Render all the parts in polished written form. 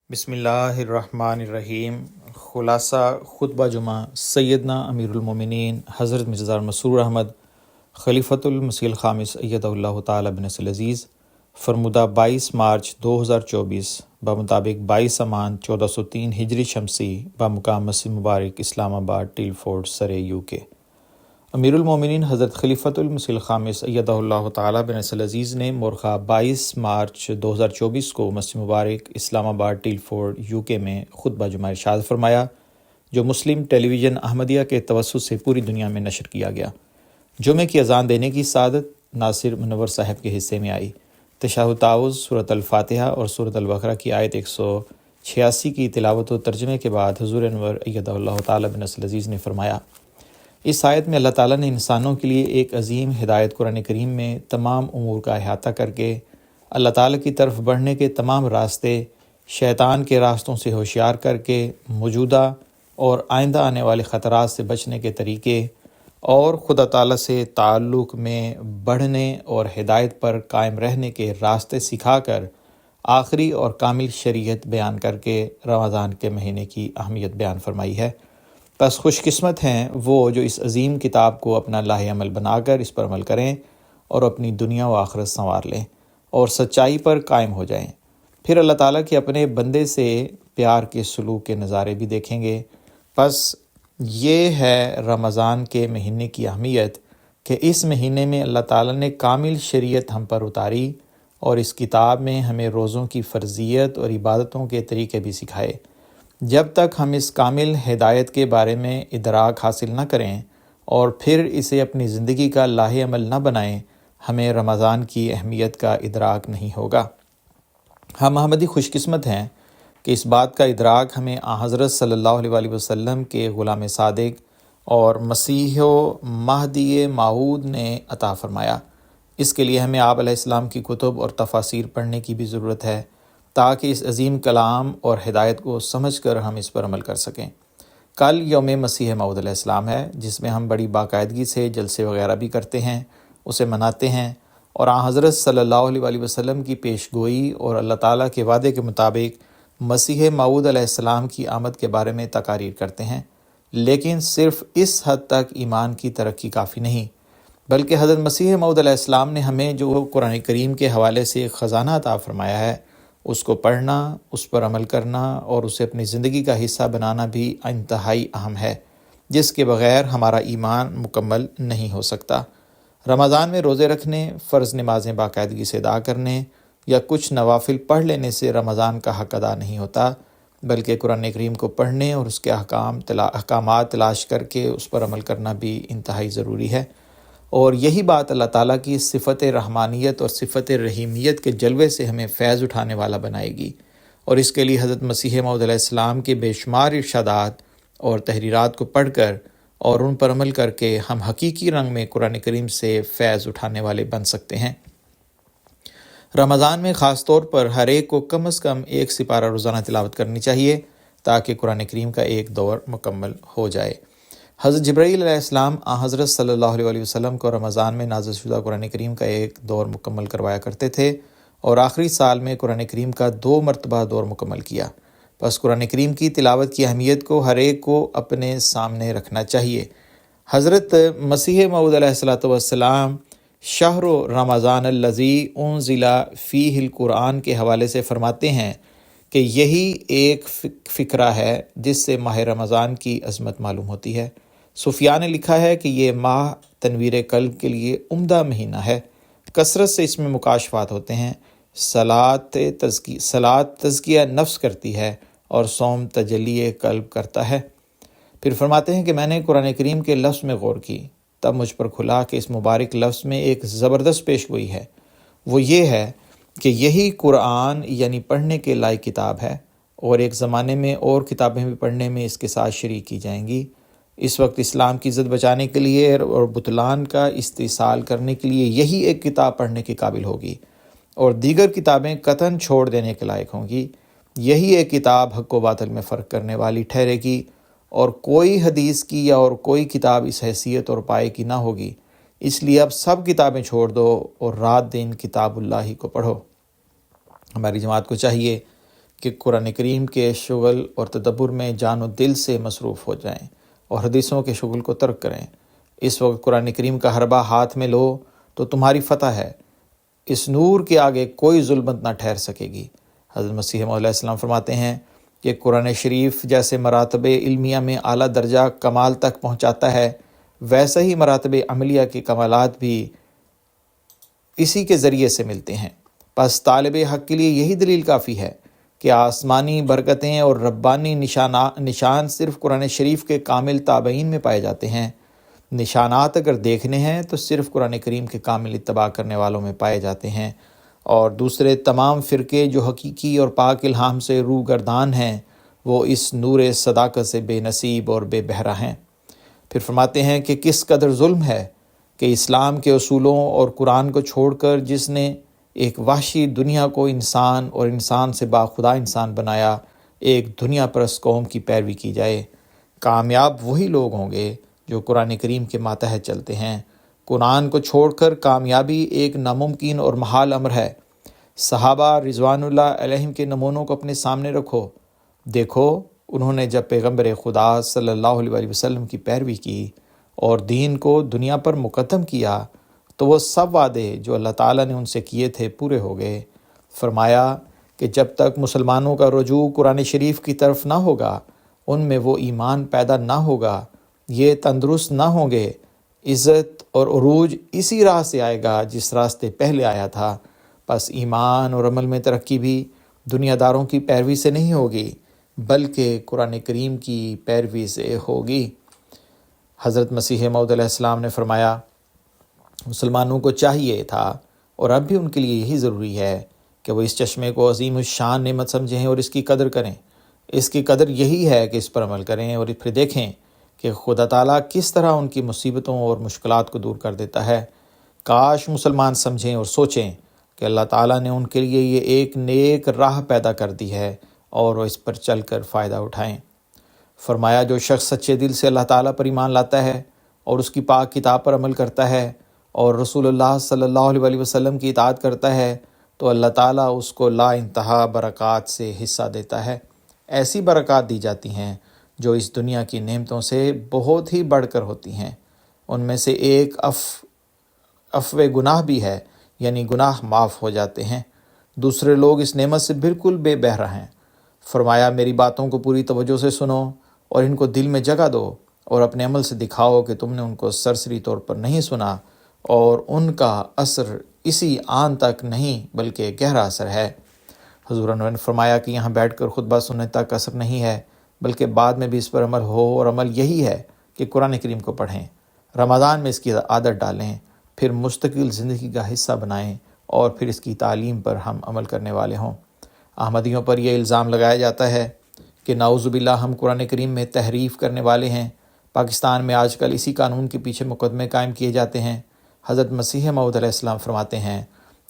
بسم اللہ الرحمن الرحیم۔ خلاصہ خطبہ جمعہ سیدنا امیر المومنین حضرت مرزا مسرور احمد خلیفۃ المسیح الخامس ایدہ اللہ تعالی بنصر العزیز فرمودہ 22 مارچ 2024 بمطابق 22 امان 1403 ہجری شمسی بمقام مسجد مبارک اسلام آباد ٹیل فورڈ سرے UK۔ امیر المومنین حضرت خلیفۃ المسیح الخامس ایدہ اللہ تعالی بنصر العزیز نے مورخہ 22 مارچ 2024 کو مسجد مبارک اسلام آباد ٹیل فورڈ UK میں خطبہ جمعہ ارشاد فرمایا، جو مسلم ٹیلی ویژن احمدیہ کے توسط سے پوری دنیا میں نشر کیا گیا۔ جمعے کی اذان دینے کی سعادت ناصر منور صاحب کے حصے میں آئی۔ تشہد تعوذ، سورۃ الفاتحہ اور سورۃ البقرہ کی آیت 186 کی تلاوت و ترجمے کے بعد حضور انور ایدہ اللہ تعالی بنصر العزیز نے فرمایا، اس آیت میں اللہ تعالیٰ نے انسانوں کے لیے ایک عظیم ہدایت قرآن کریم میں تمام امور کا احاطہ کر کے اللہ تعالیٰ کی طرف بڑھنے کے تمام راستے شیطان کے راستوں سے ہوشیار کر کے موجودہ اور آئندہ آنے والے خطرات سے بچنے کے طریقے اور خدا تعالیٰ سے تعلق میں بڑھنے اور ہدایت پر قائم رہنے کے راستے سکھا کر آخری اور کامل شریعت بیان کر کے رمضان کے مہینے کی اہمیت بیان فرمائی ہے۔ بس خوش قسمت ہیں وہ جو اس عظیم کتاب کو اپنا لاہ عمل بنا کر اس پر عمل کریں اور اپنی دنیا و آخرت سنوار لیں اور سچائی پر قائم ہو جائیں۔ پھر اللہ تعالیٰ کے اپنے بندے سے پیار کے سلوک کے نظارے بھی دیکھیں گے۔ بس یہ ہے رمضان کے مہینے کی اہمیت کہ اس مہینے میں اللہ تعالیٰ نے کامل شریعت ہم پر اتاری اور اس کتاب میں ہمیں روزوں کی فرضیت اور عبادتوں کے طریقے بھی سکھائے۔ جب تک ہم اس کامل ہدایت کے بارے میں ادراک حاصل نہ کریں اور پھر اسے اپنی زندگی کا لاہ عمل نہ بنائیں، ہمیں رمضان کی اہمیت کا ادراک نہیں ہوگا۔ ہم احمدی خوش قسمت ہیں کہ اس بات کا ادراک ہمیں حضرت صلی اللہ علیہ وآلہ وسلم کے غلام صادق اور مسیح و مہدی موعود نے عطا فرمایا۔ اس کے لیے ہمیں آپ علیہ السلام کی کتب اور تفاسیر پڑھنے کی بھی ضرورت ہے تاکہ اس عظیم کلام اور ہدایت کو سمجھ کر ہم اس پر عمل کر سکیں۔ کل یوم مسیح موعود علیہ السلام ہے، جس میں ہم بڑی باقاعدگی سے جلسے وغیرہ بھی کرتے ہیں، اسے مناتے ہیں اور حضرت صلی اللہ علیہ وآلہ وسلم کی پیش گوئی اور اللہ تعالیٰ کے وعدے کے مطابق مسیح موعود علیہ السلام کی آمد کے بارے میں تقاریر کرتے ہیں۔ لیکن صرف اس حد تک ایمان کی ترقی کافی نہیں، بلکہ حضرت مسیح موعود علیہ السلام نے ہمیں جو قرآن کریم کے حوالے سے خزانہ عطا فرمایا ہے، اس کو پڑھنا، اس پر عمل کرنا اور اسے اپنی زندگی کا حصہ بنانا بھی انتہائی اہم ہے، جس کے بغیر ہمارا ایمان مکمل نہیں ہو سکتا۔ رمضان میں روزے رکھنے، فرض نمازیں باقاعدگی سے ادا کرنے یا کچھ نوافل پڑھ لینے سے رمضان کا حق ادا نہیں ہوتا، بلکہ قرآن کریم کو پڑھنے اور اس کے احکامات تلاش کر کے اس پر عمل کرنا بھی انتہائی ضروری ہے۔ اور یہی بات اللہ تعالیٰ کی صفت رحمانیت اور صفت رحیمیت کے جلوے سے ہمیں فیض اٹھانے والا بنائے گی، اور اس کے لیے حضرت مسیح موعود علیہ السلام کے بے شمار ارشادات اور تحریرات کو پڑھ کر اور ان پر عمل کر کے ہم حقیقی رنگ میں قرآن کریم سے فیض اٹھانے والے بن سکتے ہیں۔ رمضان میں خاص طور پر ہر ایک کو کم از کم ایک سپارہ روزانہ تلاوت کرنی چاہیے تاکہ قرآن کریم کا ایک دور مکمل ہو جائے۔ حضرت جبرائیل علیہ السلام حضرت صلی اللہ علیہ وآلہ وسلم کو رمضان میں نازل شدہ قرآن کریم کا ایک دور مکمل کروایا کرتے تھے اور آخری سال میں قرآن کریم کا 2 مرتبہ دور مکمل کیا۔ بس قرآن کریم کی تلاوت کی اہمیت کو ہر ایک کو اپنے سامنے رکھنا چاہیے۔ حضرت مسیح موعود علیہ السلام شہر رمضان الذی انزل فیہ القرآن کے حوالے سے فرماتے ہیں کہ یہی ایک فقرہ ہے جس سے ماہ رمضان کی عظمت معلوم ہوتی ہے۔ سفیان نے لکھا ہے کہ یہ ماہ تنویر قلب کے لیے عمدہ مہینہ ہے، کثرت سے اس میں مکاشفات ہوتے ہیں۔ صلاۃ تزکیہ نفس کرتی ہے اور صوم تجلی قلب کرتا ہے۔ پھر فرماتے ہیں کہ میں نے قرآن کریم کے لفظ میں غور کی، تب مجھ پر کھلا کہ اس مبارک لفظ میں ایک زبردست پیش گوئی ہے۔ وہ یہ ہے کہ یہی قرآن یعنی پڑھنے کے لائق کتاب ہے، اور ایک زمانے میں اور کتابیں بھی پڑھنے میں اس کے ساتھ شریک کی جائیں گی۔ اس وقت اسلام کی عزت بچانے کے لیے اور بطلان کا استحصال کرنے کے لیے یہی ایک کتاب پڑھنے کے قابل ہوگی، اور دیگر کتابیں قطعاً چھوڑ دینے کے لائق ہوں گی۔ یہی ایک کتاب حق و باطل میں فرق کرنے والی ٹھہرے گی، اور کوئی حدیث کی یا اور کوئی کتاب اس حیثیت اور پائے کی نہ ہوگی۔ اس لیے اب سب کتابیں چھوڑ دو اور رات دن کتاب اللہ ہی کو پڑھو۔ ہماری جماعت کو چاہیے کہ قرآن کریم کے شغل اور تدبر میں جان و دل سے مصروف ہو جائیں اور حدیثوں کے شغل کو ترک کریں۔ اس وقت قرآن کریم کا حربہ ہاتھ میں لو تو تمہاری فتح ہے، اس نور کے آگے کوئی ظلمت نہ ٹھہر سکے گی۔ حضرت مسیح موعود علیہ السلام فرماتے ہیں کہ قرآن شریف جیسے مراتب علمیہ میں اعلیٰ درجہ کمال تک پہنچاتا ہے، ویسے ہی مراتب عملیہ کے کمالات بھی اسی کے ذریعے سے ملتے ہیں۔ پس طالب حق کے لیے یہی دلیل کافی ہے کہ آسمانی برکتیں اور ربانی نشان صرف قرآن شریف کے کامل تابعین میں پائے جاتے ہیں۔ نشانات اگر دیکھنے ہیں تو صرف قرآن کریم کے کامل اتباع کرنے والوں میں پائے جاتے ہیں، اور دوسرے تمام فرقے جو حقیقی اور پاک الہام سے روگردان ہیں وہ اس نور صداقت سے بے نصیب اور بے بہرہ ہیں۔ پھر فرماتے ہیں کہ کس قدر ظلم ہے کہ اسلام کے اصولوں اور قرآن کو چھوڑ کر جس نے ایک وحشی دنیا کو انسان اور انسان سے باخدا انسان بنایا، ایک دنیا پرست قوم کی پیروی کی جائے۔ کامیاب وہی لوگ ہوں گے جو قرآن کریم کے ماتحت چلتے ہیں۔ قرآن کو چھوڑ کر کامیابی ایک ناممکن اور محال امر ہے۔ صحابہ رضوان اللہ علیہم کے نمونوں کو اپنے سامنے رکھو، دیکھو انہوں نے جب پیغمبر خدا صلی اللہ علیہ وسلم کی پیروی کی اور دین کو دنیا پر مقدم کیا تو وہ سب وعدے جو اللہ تعالیٰ نے ان سے کیے تھے پورے ہو گئے۔ فرمایا کہ جب تک مسلمانوں کا رجوع قرآن شریف کی طرف نہ ہوگا، ان میں وہ ایمان پیدا نہ ہوگا، یہ تندرست نہ ہوں گے، عزت اور عروج اسی راہ سے آئے گا جس راستے پہلے آیا تھا۔ پس ایمان اور عمل میں ترقی بھی دنیا داروں کی پیروی سے نہیں ہوگی بلکہ قرآن کریم کی پیروی سے ہوگی۔ حضرت مسیح موعود علیہ السلام نے فرمایا مسلمانوں کو چاہیے تھا اور اب بھی ان کے لیے یہی ضروری ہے کہ وہ اس چشمے کو عظیم الشان نعمت سمجھیں اور اس کی قدر کریں۔ اس کی قدر یہی ہے کہ اس پر عمل کریں اور پھر دیکھیں کہ خدا تعالیٰ کس طرح ان کی مصیبتوں اور مشکلات کو دور کر دیتا ہے۔ کاش مسلمان سمجھیں اور سوچیں کہ اللہ تعالیٰ نے ان کے لیے یہ ایک نیک راہ پیدا کر دی ہے اور وہ اس پر چل کر فائدہ اٹھائیں۔ فرمایا جو شخص سچے دل سے اللہ تعالیٰ پر ایمان لاتا ہے اور اس کی پاک کتاب پر عمل کرتا ہے اور رسول اللہ صلی اللہ علیہ وسلم کی اطاعت کرتا ہے تو اللہ تعالیٰ اس کو لا انتہا برکات سے حصہ دیتا ہے۔ ایسی برکات دی جاتی ہیں جو اس دنیا کی نعمتوں سے بہت ہی بڑھ کر ہوتی ہیں۔ ان میں سے ایک عفو گناہ بھی ہے، یعنی گناہ معاف ہو جاتے ہیں۔ دوسرے لوگ اس نعمت سے بالکل بے بہرہ ہیں۔ فرمایا میری باتوں کو پوری توجہ سے سنو اور ان کو دل میں جگہ دو اور اپنے عمل سے دکھاؤ کہ تم نے ان کو سرسری طور پر نہیں سنا اور ان کا اثر اسی آن تک نہیں بلکہ گہرا اثر ہے۔ حضور انور نے فرمایا کہ یہاں بیٹھ کر خطبہ سننے تک اثر نہیں ہے بلکہ بعد میں بھی اس پر عمل ہو، اور عمل یہی ہے کہ قرآن کریم کو پڑھیں، رمضان میں اس کی عادت ڈالیں، پھر مستقل زندگی کا حصہ بنائیں اور پھر اس کی تعلیم پر ہم عمل کرنے والے ہوں۔ احمدیوں پر یہ الزام لگایا جاتا ہے کہ نعوذ باللہ ہم قرآن کریم میں تحریف کرنے والے ہیں۔ پاکستان میں آج کل اسی قانون کے پیچھے مقدمے قائم کیے جاتے ہیں۔ حضرت مسیح موعود علیہ السلام فرماتے ہیں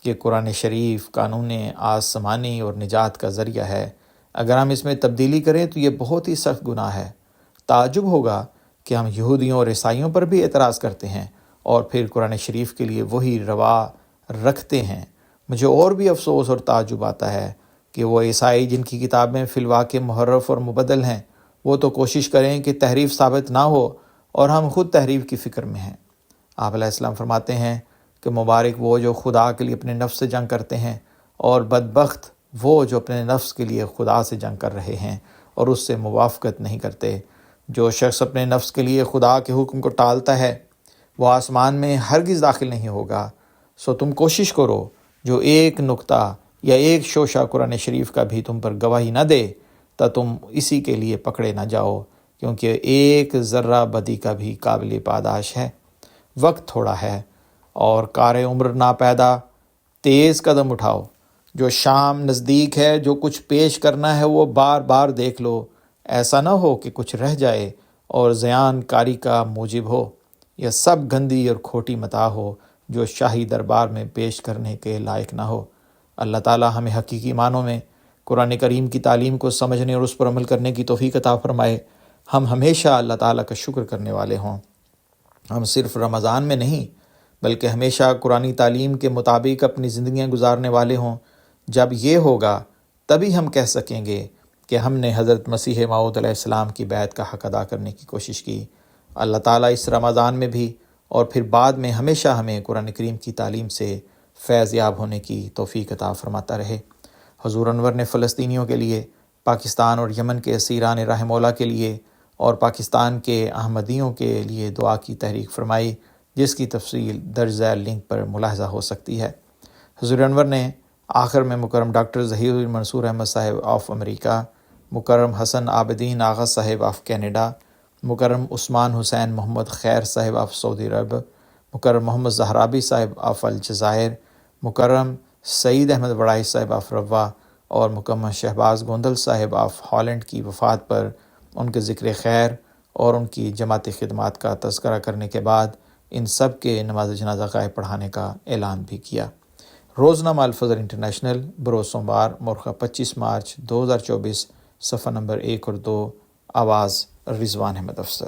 کہ قرآن شریف قانون آسمانی اور نجات کا ذریعہ ہے، اگر ہم اس میں تبدیلی کریں تو یہ بہت ہی سخت گناہ ہے۔ تعجب ہوگا کہ ہم یہودیوں اور عیسائیوں پر بھی اعتراض کرتے ہیں اور پھر قرآن شریف کے لیے وہی روا رکھتے ہیں۔ مجھے اور بھی افسوس اور تعجب آتا ہے کہ وہ عیسائی جن کی کتابیں فی الواقع محرف اور مبدل ہیں، وہ تو کوشش کریں کہ تحریف ثابت نہ ہو اور ہم خود تحریف کی فکر میں ہیں۔ آپ علیہ السلام فرماتے ہیں کہ مبارک وہ جو خدا کے لیے اپنے نفس سے جنگ کرتے ہیں، اور بدبخت وہ جو اپنے نفس کے لیے خدا سے جنگ کر رہے ہیں اور اس سے موافقت نہیں کرتے۔ جو شخص اپنے نفس کے لیے خدا کے حکم کو ٹالتا ہے وہ آسمان میں ہرگز داخل نہیں ہوگا۔ سو تم کوشش کرو جو ایک نقطہ یا ایک شوشہ قرآن شریف کا بھی تم پر گواہی نہ دے تو تم اسی کے لیے پکڑے نہ جاؤ، کیونکہ ایک ذرہ بدی کا بھی قابل پاداش ہے۔ وقت تھوڑا ہے اور کار عمر ناپیدا، تیز قدم اٹھاؤ۔ جو شام نزدیک ہے، جو کچھ پیش کرنا ہے وہ بار بار دیکھ لو، ایسا نہ ہو کہ کچھ رہ جائے اور زیان کاری کا موجب ہو، یا سب گندی اور کھوٹی متاع ہو جو شاہی دربار میں پیش کرنے کے لائق نہ ہو۔ اللہ تعالی ہمیں حقیقی معنوں میں قرآن کریم کی تعلیم کو سمجھنے اور اس پر عمل کرنے کی توفیق عطا فرمائے۔ ہم ہمیشہ اللہ تعالیٰ کا شکر کرنے والے ہوں۔ ہم صرف رمضان میں نہیں بلکہ ہمیشہ قرآنی تعلیم کے مطابق اپنی زندگیاں گزارنے والے ہوں۔ جب یہ ہوگا تبھی ہم کہہ سکیں گے کہ ہم نے حضرت مسیح موعود علیہ السلام کی بیعت کا حق ادا کرنے کی کوشش کی۔ اللہ تعالیٰ اس رمضان میں بھی اور پھر بعد میں ہمیشہ ہمیں قرآن کریم کی تعلیم سے فیض یاب ہونے کی توفیق عطا فرماتا رہے۔ حضور انور نے فلسطینیوں کے لیے، پاکستان اور یمن کے اسیران راہ مولا کے لیے اور پاکستان کے احمدیوں کے لیے دعا کی تحریک فرمائی، جس کی تفصیل درج ذیل لنک پر ملاحظہ ہو سکتی ہے۔ حضور انور نے آخر میں مکرم ڈاکٹر ظہیر المنصور احمد صاحب آف امریکہ، مکرم حسن عابدین آغا صاحب آف کینیڈا، مکرم عثمان حسین محمد خیر صاحب آف سعودی عرب، مکرم محمد زہرابی صاحب آف الجزائر، مکرم سعید احمد وڑائی صاحب آف روا اور مکرم شہباز گوندل صاحب آف ہالینڈ کی وفات پر ان کے ذکر خیر اور ان کی جماعتی خدمات کا تذکرہ کرنے کے بعد ان سب کے نماز جنازہ غائب پڑھانے کا اعلان بھی کیا۔ روزنامہ الفجر انٹرنیشنل، بروز سوموار، مورخہ 25 مارچ 2024، صفحہ نمبر 1 اور 2، آواز رضوان احمد افضل۔